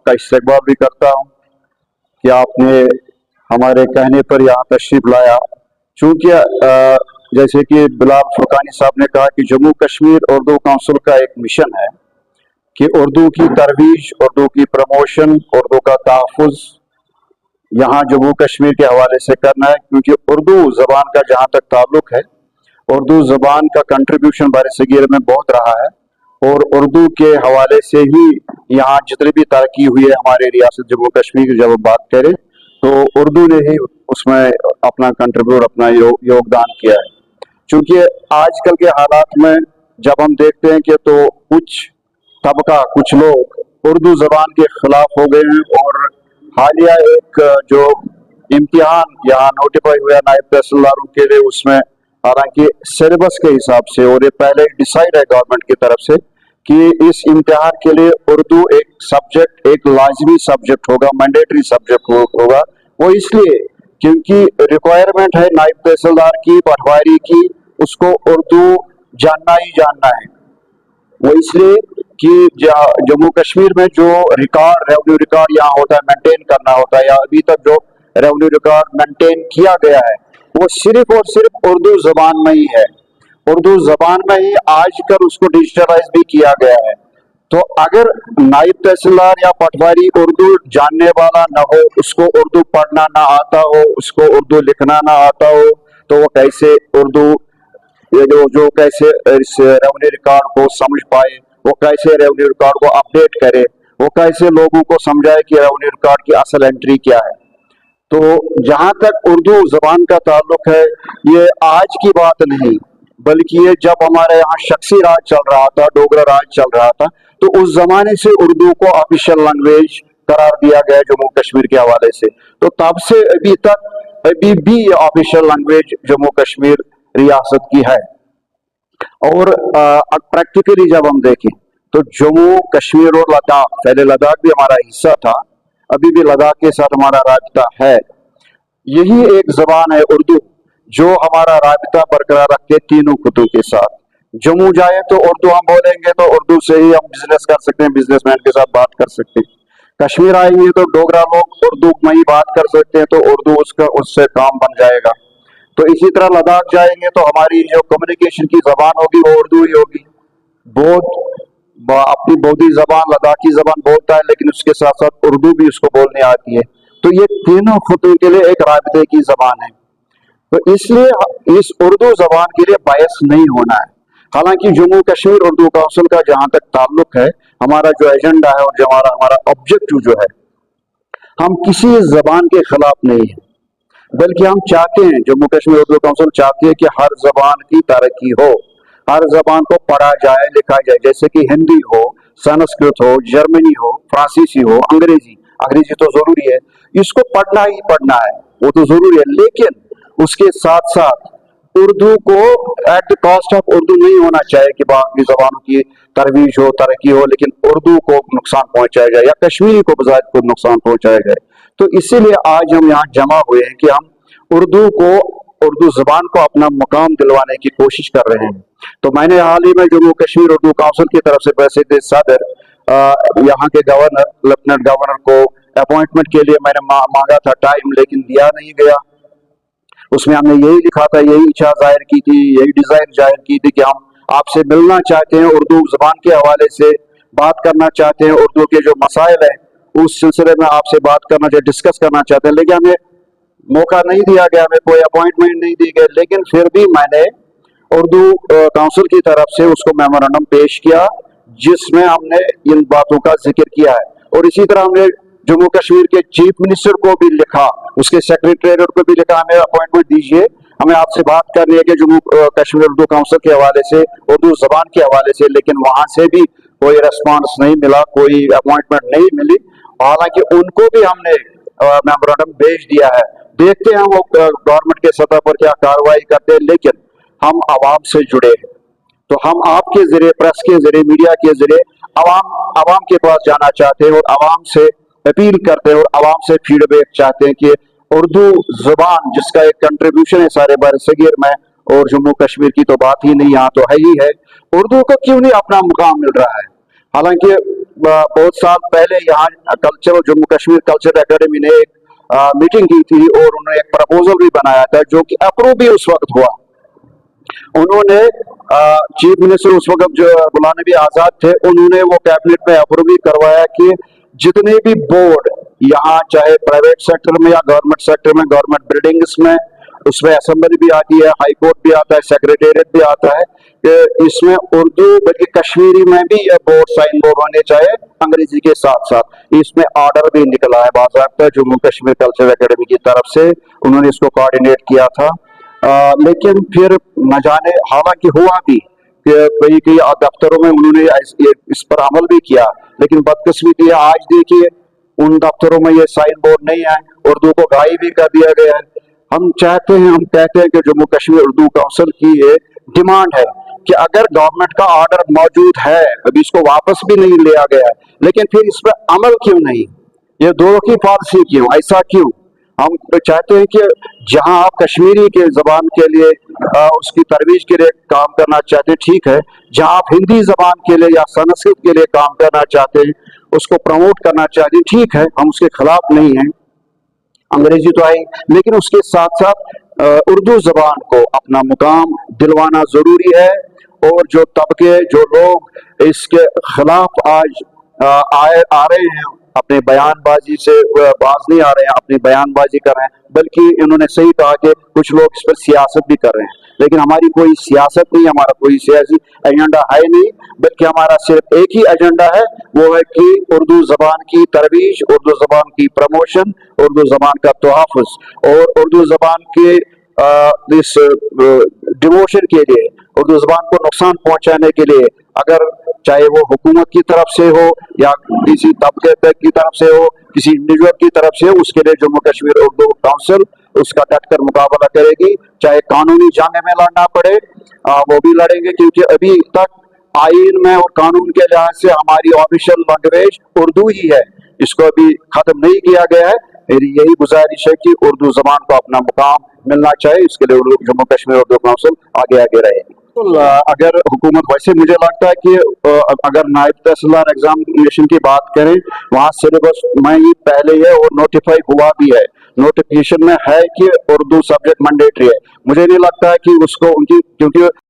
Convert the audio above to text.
आपका इस्तकबाल भी करता हूँ कि आपने हमारे कहने पर यहाँ तशरीफ लाया। चूँकि जैसे कि बिलाल फुरकानी साहब ने कहा कि जम्मू कश्मीर उर्दू काउंसिल का एक मिशन है कि उर्दू की तरवीज, उर्दू की प्रमोशन, उर्दू का तहफ़्फ़ुज़ यहाँ जम्मू कश्मीर के हवाले से करना है, क्योंकि उर्दू ज़बान का जहाँ तक ताल्लुक़ है, उर्दू ज़बान का कंट्रीब्यूशन बर-ए-सग़ीर में बहुत रहा है और उर्दू के हवाले से ही यहाँ जितनी भी तरक्की हुई है हमारे रियासत जम्मू कश्मीर की जब बात करें तो उर्दू ने ही उसमें अपना कंट्रीब्यूट, अपना योगदान किया है। चूँकि आजकल के हालात में जब हम देखते हैं कि तो कुछ तबका, कुछ लोग उर्दू ज़बान के ख़िलाफ़ हो गए हैं और हालिया एक जो इम्तिहान यहाँ नोटिफाई हुआ नायब तहसीलदारों के लिए, उसमें हालांकि सिलेबस के हिसाब से और ये पहले डिसाइड है गवर्नमेंट की तरफ से कि इस इम्तिहान के लिए उर्दू एक सब्जेक्ट, एक लाजमी सब्जेक्ट होगा, मैंडेटरी सब्जेक्ट होगा। वो इसलिए क्योंकि रिक्वायरमेंट है नायब तहसीलदार की, पटवारी की, उसको उर्दू जानना ही जानना है। वो इसलिए कि जम्मू कश्मीर में जो रिकॉर्ड, रेवेन्यू रिकॉर्ड यहाँ होता है, मेंटेन करना होता है, या अभी तक जो रेवेन्यू रिकॉर्ड मेंटेन किया गया है वो सिर्फ और सिर्फ उर्दू ज़बान में ही है। उर्दू ज़बान में ही आजकल उसको डिजिटलाइज भी किया गया है। तो अगर नायब तहसीलदार या पटवारी उर्दू जानने वाला न हो, उसको उर्दू पढ़ना ना आता हो, उसको उर्दू लिखना ना आता हो, तो वो कैसे उर्दू जो कैसे इस रेवेन्यू रिकॉर्ड को समझ पाए, वो कैसे रेवेन्यू रिकॉर्ड को अपडेट करे, वो कैसे लोगों को समझाए कि रेवेन्यू रिकॉर्ड की असल एंट्री क्या है। तो जहां तक उर्दू ज़बान का ताल्लुक है, ये आज की बात नहीं, बल्कि ये जब हमारे यहाँ शख्सी राज चल रहा था, डोगरा राज चल रहा था, तो उस जमाने से उर्दू को ऑफिशियल लैंग्वेज करार दिया गया जम्मू कश्मीर के हवाले से। तो तब से अभी तक अभी भी ऑफिशियल लैंग्वेज जम्मू कश्मीर रियासत की है। और प्रैक्टिकली जब हम देखें तो जम्मू कश्मीर और लद्दाख, पहले लद्दाख भी हमारा हिस्सा था, अभी भी लद्दाख के साथ हमारा राब्ता है। यही एक जबान है उर्दू जो हमारा राब्ता बरकरार रखते तीनों खुदों के साथ। जम्मू जाए तो उर्दू हम बोलेंगे तो उर्दू से ही हम बिजनेस कर सकते हैं, बिजनेसमैन के साथ बात कर सकते हैं। कश्मीर आएंगे तो डोगरा लोग उर्दू में ही बात कर सकते हैं, तो उर्दू उससे काम बन जाएगा। तो इसी तरह लद्दाख जाएंगे तो हमारी जो कम्युनिकेशन की जबान होगी वो उर्दू ही होगी। अपनी बोधी जबान, लद्दाखी जबान बोलता है, लेकिन उसके साथ साथ उर्दू भी उसको बोलने आती है। तो ये तीनों खुदों के लिए एक राब्ते की जबान है। तो इसलिए इस उर्दू जबान के लिए बायस नहीं होना है। हालांकि जम्मू कश्मीर उर्दू काउंसिल का जहां तक ताल्लुक है, हमारा जो एजेंडा है और जो हमारा ऑब्जेक्टिव जो है, हम किसी जबान के खिलाफ नहीं है, बल्कि हम चाहते हैं, जम्मू कश्मीर उर्दू काउंसिल चाहती है कि हर जबान की तरक्की हो, हर जबान को पढ़ा जाए, लिखा जाए। जैसे कि हिंदी हो, संस्कृत हो, जर्मनी हो, फ्रांसीसी हो, अंग्रेजी तो जरूरी है, इसको पढ़ना ही पढ़ना है, वो तो जरूरी है। लेकिन उसके साथ साथ उर्दू को at the cost of Urdu नहीं होना चाहिए कि बाकी जबानों की तरवीज हो, तरक्की हो, लेकिन उर्दू को नुकसान पहुंचाया जाए या कश्मीरी को बजाय खुद नुकसान पहुंचाया जाए। तो इसीलिए आज हम यहाँ जमा हुए हैं कि हम उर्दू जबान को अपना मुकाम दिलवाने की कोशिश कर रहे हैं। तो मैंने हाल ही में जम्मू कश्मीर उर्दू काउंसिल की तरफ से प्रेसिडेंट सदर, यहाँ के गवर्नर, लेफ्टिनेंट गवर्नर को अपॉइंटमेंट के लिए मैंने मांगा था टाइम, लेकिन दिया नहीं गया। उसमें हमने यही लिखा था, यही इच्छा जाहिर की थी, यही डिजायर जाहिर की थी कि हम आपसे मिलना चाहते हैं, उर्दू जबान के हवाले से बात करना चाहते हैं, उर्दू के जो मसाइल है उस सिलसिले में आपसे बात करना चाहिए, डिस्कस करना चाहते हैं। लेकिन हमें मौका नहीं दिया गया, हमें कोई अपॉइंटमेंट नहीं दी गई। लेकिन फिर भी मैंने उर्दू काउंसिल की तरफ से उसको मेमोरेंडम पेश किया, जिसमें हमने इन बातों का जिक्र किया है। और इसी तरह हमने जम्मू कश्मीर के चीफ मिनिस्टर को भी लिखा, उसके सेक्रेटरीट को भी लिखा, हमें अपॉइंटमेंट दीजिए, हमें आपसे बात करनी है कि जम्मू कश्मीर उर्दू काउंसिल के हवाले से, उर्दू जबान के हवाले से। लेकिन वहां से भी कोई रेस्पॉन्स नहीं मिला, कोई अपॉइंटमेंट नहीं मिली। हालांकि उनको भी हमने मेमोरेंडम भेज दिया है, देखते हैं वो गवर्नमेंट के सतह पर क्या कार्रवाई करते हैं। लेकिन हम आवाम से जुड़े हैं, तो हम आपके जरिए, प्रेस के जरिए, मीडिया के जरिए आवाम के पास जाना चाहते हैं और आवाम से अपील करते हैं और आवाम से फीडबैक चाहते हैं कि उर्दू जुबान जिसका एक कंट्रीब्यूशन है सारे बर-ए-सग़ीर में, और जम्मू कश्मीर की तो बात ही नहीं, यहाँ तो है ही है, उर्दू को क्यों नहीं अपना मुकाम मिल रहा है। हालांकि बहुत साल पहले यहाँ culture Jammu Kashmir culture academy ने एक मीटिंग की थी और उन्होंने एक प्रपोजल भी बनाया था जो कि अप्रूव भी उस वक्त हुआ। उन्होंने चीफ मिनिस्टर उस वक्त जो गुलाम नबी आजाद थे, उन्होंने वो कैबिनेट में अप्रूव भी करवाया कि जितने भी बोर्ड यहाँ चाहे प्राइवेट सेक्टर में या गवर्नमेंट सेक्टर में, गवर्नमेंट बिल्डिंग्स में, उसमें असेंबली भी आती है, हाई कोर्ट भी आता है, सेक्रेटेरिएट भी आता है, कि इसमें उर्दू बल्कि कश्मीरी में भी ये बोर्ड साइन बोर्ड होने चाहिए अंग्रेजी के साथ साथ। इसमें ऑर्डर भी निकला है बाकायदा जम्मू कश्मीर कल्चर एकेडमी की तरफ से, उन्होंने इसको कोऑर्डिनेट किया था। लेकिन फिर न जाने, हालांकि हुआ भी कि कई दफ्तरों में उन्होंने इस पर अमल भी किया, लेकिन बदकिस्मती आज देखिए उन दफ्तरों में ये साइन बोर्ड नहीं है, उर्दू को गायब भी कर दिया गया है। हम कहते हैं कि जम्मू कश्मीर उर्दू काउंसिल की ये डिमांड है कि अगर गवर्नमेंट का ऑर्डर मौजूद है, अभी इसको वापस भी नहीं लिया गया है, लेकिन फिर इस पर अमल क्यों नहीं? ये दो की पॉलिसी क्यों, ऐसा क्यों? हम चाहते हैं कि जहां आप कश्मीरी के जबान के लिए उसकी तरवीज के लिए काम करना चाहते हैं, ठीक है। जहां आप हिंदी जबान के लिए या संस्कृत के लिए काम करना चाहते हैं, उसको प्रमोट करना चाहते हैं, ठीक है, हम उसके खिलाफ नहीं हैं। अंग्रेजी तो आई, लेकिन उसके साथ साथ उर्दू जबान को अपना मुकाम दिलवाना जरूरी है। और जो तबके, जो लोग इसके खिलाफ आज आ रहे हैं, अपने बयानबाजी से बाज नहीं आ रहे हैं, अपनी बयानबाजी कर रहे हैं, बल्कि इन्होंने सही कहा कि कुछ लोग इस पर सियासत भी कर रहे हैं। लेकिन हमारी कोई सियासत नहीं, हमारा कोई सियासी एजेंडा है नहीं, बल्कि हमारा सिर्फ एक ही एजेंडा है, वो है कि उर्दू जबान की तरवीज, उर्दू जबान की प्रमोशन, उर्दू जबान का तोहफ़्फ़ुज़ और उर्दू जबान के इस डिवोशन के लिए, उर्दू जबान को नुकसान पहुंचाने के लिए, अगर चाहे वो हुकूमत की तरफ से हो या किसी तबके की तरफ से हो, किसी इंडिविजुअल की तरफ से हो, उसके लिए जम्मू कश्मीर उर्दू काउंसिल उसका डटकर मुकाबला करेगी। चाहे कानूनी जंग में लड़ना पड़े वो भी लड़ेंगे, क्योंकि अभी तक आईन में और कानून के लिहाज से हमारी ऑफिशियल लैंग्वेज उर्दू ही है, इसको अभी खत्म नहीं किया गया है। मेरी यही गुजारिश है कि उर्दू जबान को अपना मुकाम मिलना चाहिए, इसके लिए जम्मू कश्मीर उर्दू काउंसिल आगे आगे रहेगी। अगर हुकूमत, वैसे मुझे लगता है कि अगर नायब तहसीलदार एग्जामिनेशन की बात करें, वहाँ सिलेबस में ही पहले है और नोटिफाई हुआ भी है, नोटिफिकेशन में है कि उर्दू सब्जेक्ट मैंडेटरी है। मुझे नहीं लगता है कि उसको उनकी, क्योंकि